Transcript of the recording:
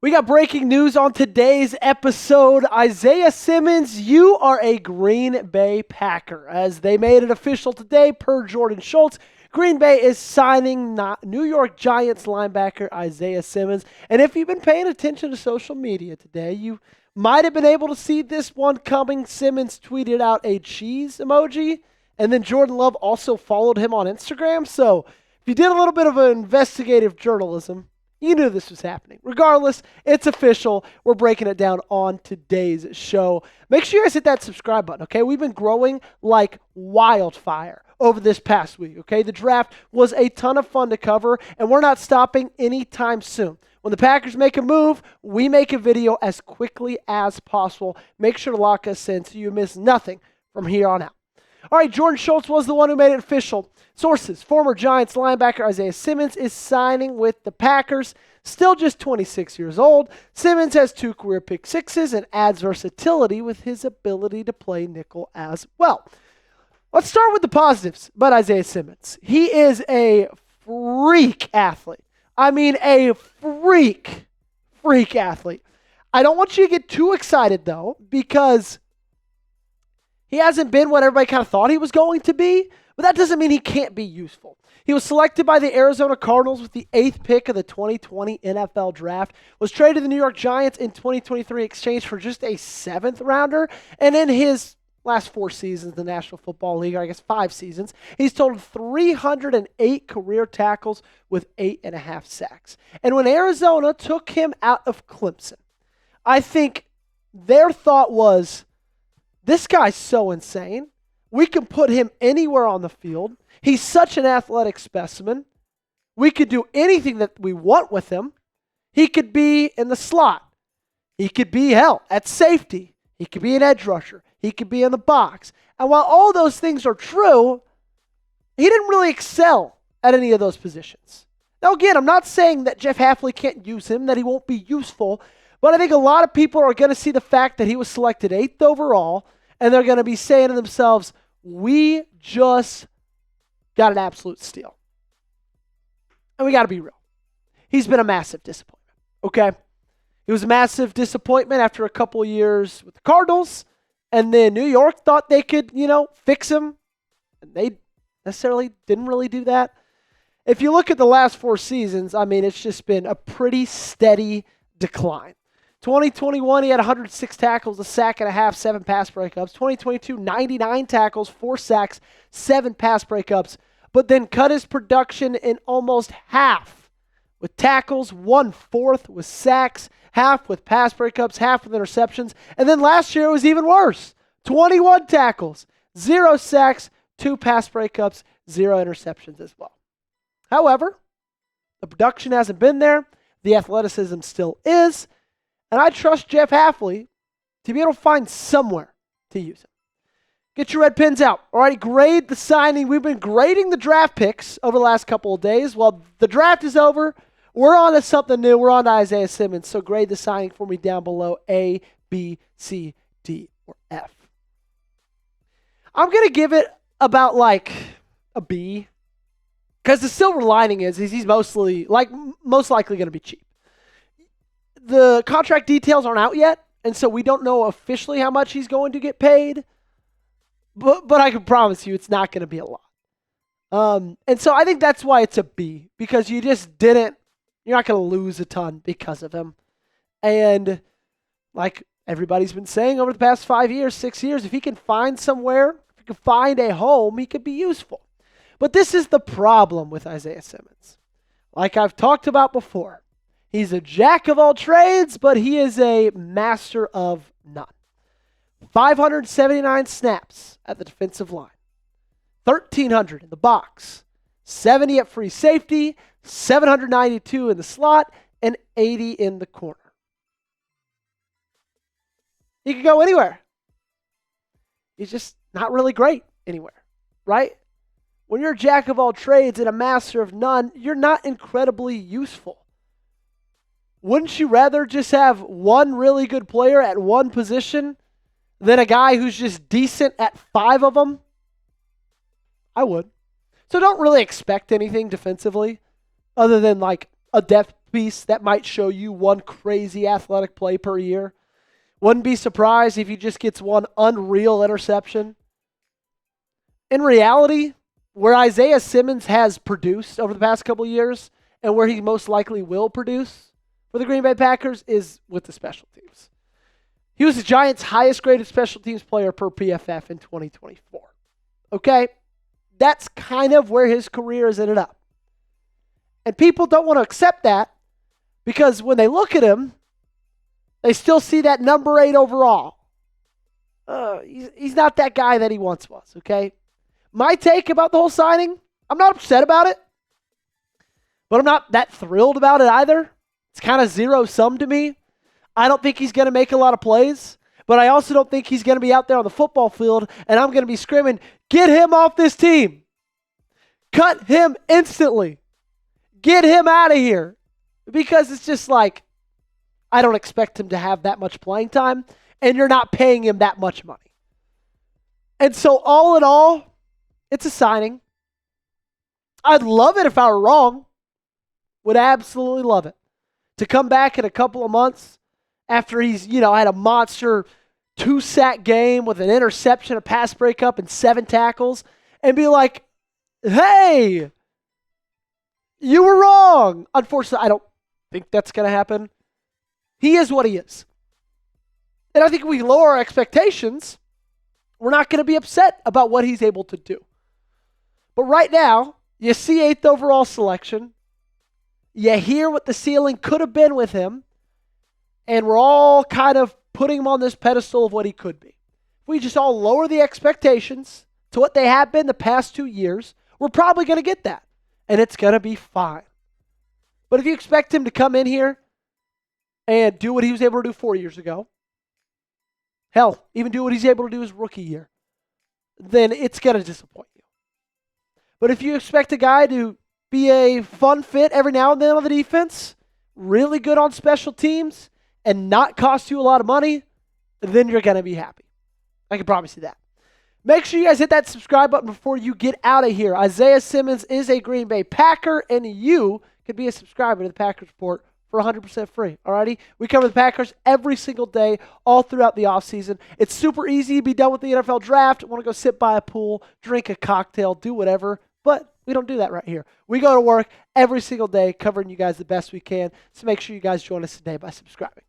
We got breaking news on today's episode. Isaiah Simmons, you are a Green Bay Packer. As they made it official today, per Jordan Schultz, Green Bay is signing New York Giants linebacker Isaiah Simmons. And if you've been paying attention to social media today, you might have been able to see this one coming. Simmons tweeted out a cheese emoji, and then Jordan Love also followed him on Instagram. So if you did a little bit of investigative journalism, you knew this was happening. Regardless, it's official. We're breaking it down on today's show. Make sure you guys hit that subscribe button, okay? We've been growing like wildfire over this past week, okay? The draft was a ton of fun to cover, and we're not stopping anytime soon. When the Packers make a move, we make a video as quickly as possible. Make sure to lock us in so you miss nothing from here on out. All right, Jordan Schultz was the one who made it official. Sources, former Giants linebacker Isaiah Simmons is signing with the Packers. Still just 26 years old, Simmons has 2 career pick sixes and adds versatility with his ability to play nickel as well. Let's start with the positives about Isaiah Simmons. He is a freak athlete. I mean, a freak athlete. I don't want you to get too excited, though, because he hasn't been what everybody kind of thought he was going to be, but that doesn't mean he can't be useful. He was selected by the Arizona Cardinals with the 8th pick of the 2020 NFL Draft, was traded to the New York Giants in 2023 in exchange for just a 7th rounder, and in his last 4 seasons in the National Football League, or I guess 5 seasons, he's totaled 308 career tackles with 8.5 sacks. And when Arizona took him out of Clemson, I think their thought was, this guy's so insane. We can put him anywhere on the field. He's such an athletic specimen. We could do anything that we want with him. He could be in the slot. He could be, at safety. He could be an edge rusher. He could be in the box. And while all those things are true, he didn't really excel at any of those positions. Now, again, I'm not saying that Jeff Hafley can't use him, that he won't be useful, but I think a lot of people are going to see the fact that he was selected 8th overall, and they're going to be saying to themselves, we just got an absolute steal. And we got to be real. He's been a massive disappointment, okay? He was a massive disappointment after a couple years with the Cardinals, and then New York thought they could, fix him, and they necessarily didn't really do that. If you look at the last 4 seasons, I mean, it's just been a pretty steady decline. 2021, he had 106 tackles, a sack and a half, 7 pass breakups. 2022, 99 tackles, 4 sacks, 7 pass breakups, but then cut his production in almost half with tackles, 1/4 with sacks, half with pass breakups, half with interceptions. And then last year it was even worse. 21 tackles, 0 sacks, 2 pass breakups, 0 interceptions as well. However, the production hasn't been there. The athleticism still is. And I trust Jeff Hafley to be able to find somewhere to use him. Get your red pens out. All right, grade the signing. We've been grading the draft picks over the last couple of days. Well, the draft is over. We're on to something new. We're on to Isaiah Simmons. So grade the signing for me down below, A, B, C, D, or F. I'm going to give it about like a B. Because the silver lining is he's most likely going to be cheap. The contract details aren't out yet, and so we don't know officially how much he's going to get paid. But I can promise you it's not going to be a lot. And so I think that's why it's a B, because you're not going to lose a ton because of him. And like everybody's been saying over the past 5 years, 6 years, if he can find somewhere, if he can find a home, he could be useful. But this is the problem with Isaiah Simmons. Like I've talked about before, he's a jack of all trades, but he is a master of none. 579 snaps at the defensive line, 1,300 in the box, 70 at free safety, 792 in the slot, and 80 in the corner. He could go anywhere. He's just not really great anywhere, right? When you're a jack of all trades and a master of none, you're not incredibly useful. Wouldn't you rather just have one really good player at one position than a guy who's just decent at 5 of them? I would. So don't really expect anything defensively other than like a depth piece that might show you one crazy athletic play per year. Wouldn't be surprised if he just gets one unreal interception. In reality, where Isaiah Simmons has produced over the past couple of years and where he most likely will produce for the Green Bay Packers is with the special teams. He was the Giants' highest graded special teams player per PFF in 2024. Okay? That's kind of where his career has ended up. And people don't want to accept that because when they look at him, they still see that number 8 overall. He's not that guy that he once was, okay? My take about the whole signing, I'm not upset about it, but I'm not that thrilled about it either. It's kind of zero-sum to me. I don't think he's going to make a lot of plays, but I also don't think he's going to be out there on the football field and I'm going to be screaming, get him off this team. Cut him instantly. Get him out of here. Because it's just like, I don't expect him to have that much playing time, and you're not paying him that much money. And so all in all, it's a signing. I'd love it if I were wrong. Would absolutely love it. To come back in a couple of months after he's, had a monster 2-sack game with an interception, a pass breakup, and 7 tackles, and be like, hey, you were wrong. Unfortunately, I don't think that's going to happen. He is what he is. And I think if we lower our expectations, we're not going to be upset about what he's able to do. But right now, you see 8th overall selection. You hear what the ceiling could have been with him. And we're all kind of putting him on this pedestal of what he could be. If we just all lower the expectations to what they have been the past 2 years, we're probably going to get that. And it's going to be fine. But if you expect him to come in here and do what he was able to do 4 years ago, hell, even do what he's able to do his rookie year, then it's going to disappoint you. But if you expect a guy to be a fun fit every now and then on the defense, really good on special teams, and not cost you a lot of money, then you're going to be happy. I can promise you that. Make sure you guys hit that subscribe button before you get out of here. Isaiah Simmons is a Green Bay Packer, and you can be a subscriber to the Packers Report for 100% free. Alrighty? We cover the Packers every single day, all throughout the offseason. It's super easy to be done with the NFL draft. Want to go sit by a pool, drink a cocktail, do whatever, but we don't do that right here. We go to work every single day covering you guys the best we can, so make sure you guys join us today by subscribing.